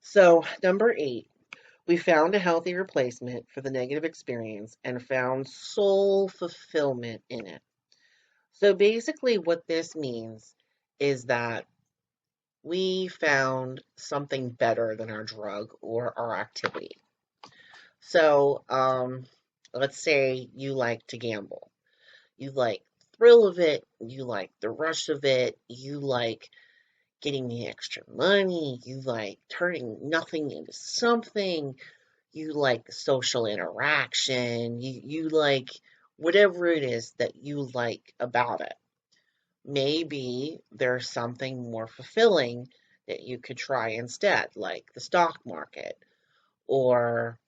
So, number 8, we found a healthy replacement for the negative experience and found soul fulfillment in it. So, basically, what this means is that we found something better than our drug or our activity. So, let's say you like to gamble. You like the thrill of it, you like the rush of it, you like getting the extra money, you like turning nothing into something, you like the social interaction, you like whatever it is that you like about it. Maybe there's something more fulfilling that you could try instead, like the stock market or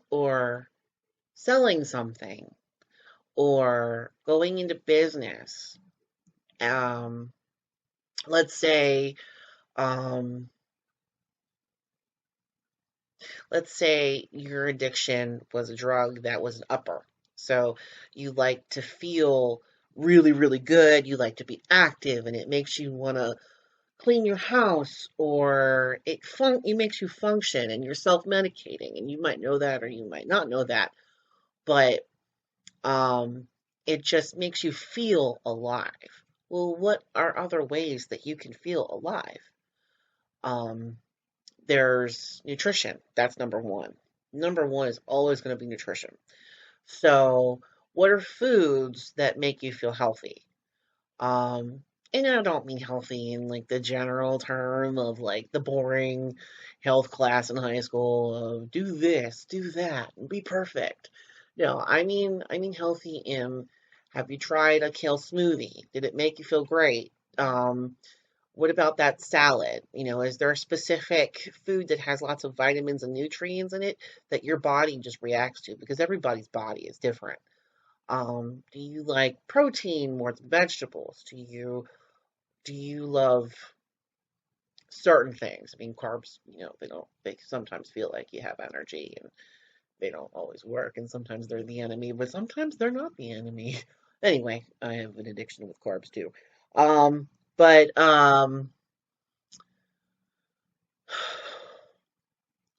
or selling something or going into business. Um, let's say um, let's say your addiction was a drug that was an upper. So you like to feel really, really good. You like to be active, and it makes you want to clean your house, or it makes you function, and you're self medicating, and you might know that, or you might not know that, but um, it just makes you feel alive. Well, what are other ways that you can feel alive? Um, there's nutrition. That's number one. Number one is always going to be nutrition. So, what are foods that make you feel healthy? Um, and I don't mean healthy in like the general term of like the boring health class in high school of do this, do that, and be perfect. No, I mean healthy in have you tried a kale smoothie? Did it make you feel great? What about that salad? Is there a specific food that has lots of vitamins and nutrients in it that your body just reacts to? Because everybody's body is different. Do you like protein more than vegetables? Do you love certain things? I mean, carbs, they sometimes feel like you have energy and they don't always work, and sometimes they're the enemy, but sometimes they're not the enemy. Anyway, I have an addiction with carbs too. But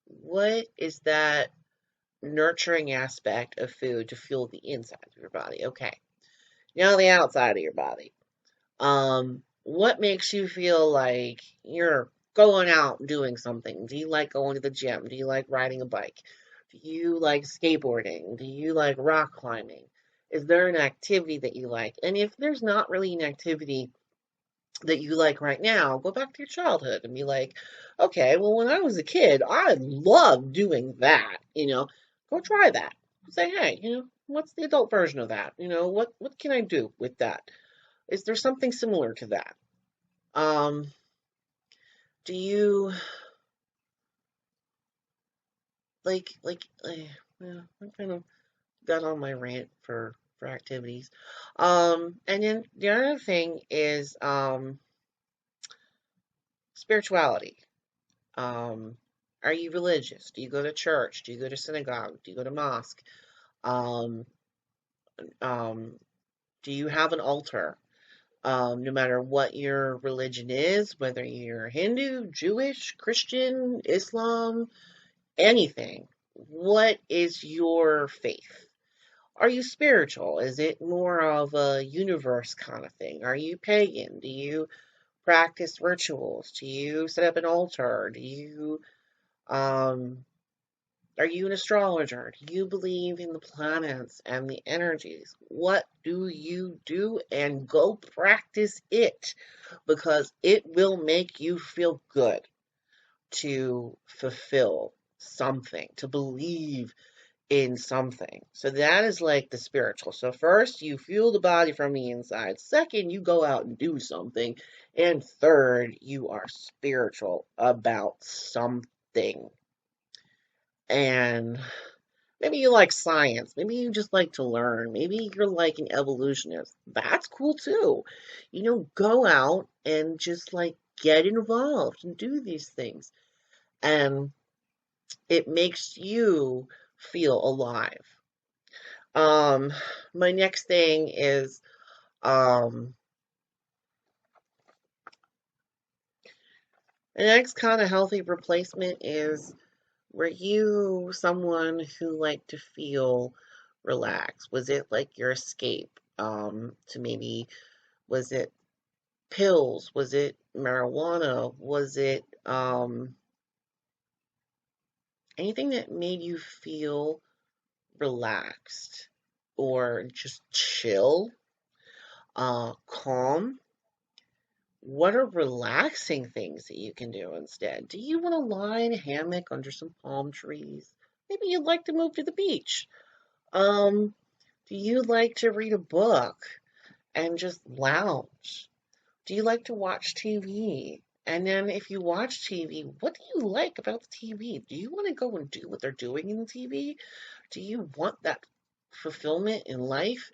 what is that nurturing aspect of food to fuel the inside of your body? Okay. Now the outside of your body. What makes you feel like you're going out and doing something? Do you like going to the gym? Do you like riding a bike? Do you like skateboarding? Do you like rock climbing? Is there an activity that you like? And if there's not really an activity that you like right now, go back to your childhood and be like, okay, well, when I was a kid, I loved doing that. Go try that. Say, hey, what's the adult version of that? What can I do with that? Is there something similar to that? Um, do you yeah, I kind of got on my rant for activities. And then the other thing is spirituality. Um, are you religious? Do you go to church? Do you go to synagogue? Do you go to mosque? Um, um, do you have an altar? No matter what your religion is, whether you're Hindu, Jewish, Christian, Islam, anything. What is your faith? Are you spiritual? Is it more of a universe kind of thing? Are you pagan? Do you practice rituals? Do you set up an altar? Um are you an astrologer? Do you believe in the planets and the energies? What do you do? And go practice it because it will make you feel good to fulfill something, to believe in something. So that is like the spiritual. So first, you fuel the body from the inside. Second, you go out and do something. And third, you are spiritual about something. And maybe you like science. Maybe you just like to learn. Maybe you're like an evolutionist. That's cool too. Go out and just like get involved and do these things. And it makes you feel alive. Um, my next thing is um The next kind of healthy replacement is, were you someone who liked to feel relaxed? Was it like your escape? To maybe, was it pills? Was it marijuana? Was it anything that made you feel relaxed or just chill, calm? What are relaxing things that you can do instead? Do you want to lie in a hammock under some palm trees? Maybe you'd like to move to the beach. Um, do you like to read a book and just lounge? Do you like to watch TV? And then if you watch TV, what do you like about the TV? Do you want to go and do what they're doing in the TV? Do you want that fulfillment in life?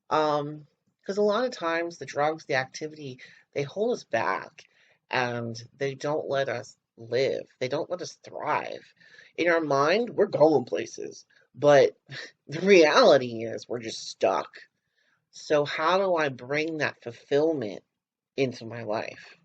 Because a lot of times the drugs, the activity, they hold us back and they don't let us live. They don't let us thrive. In our mind, we're going places, but the reality is we're just stuck. So, how do I bring that fulfillment into my life?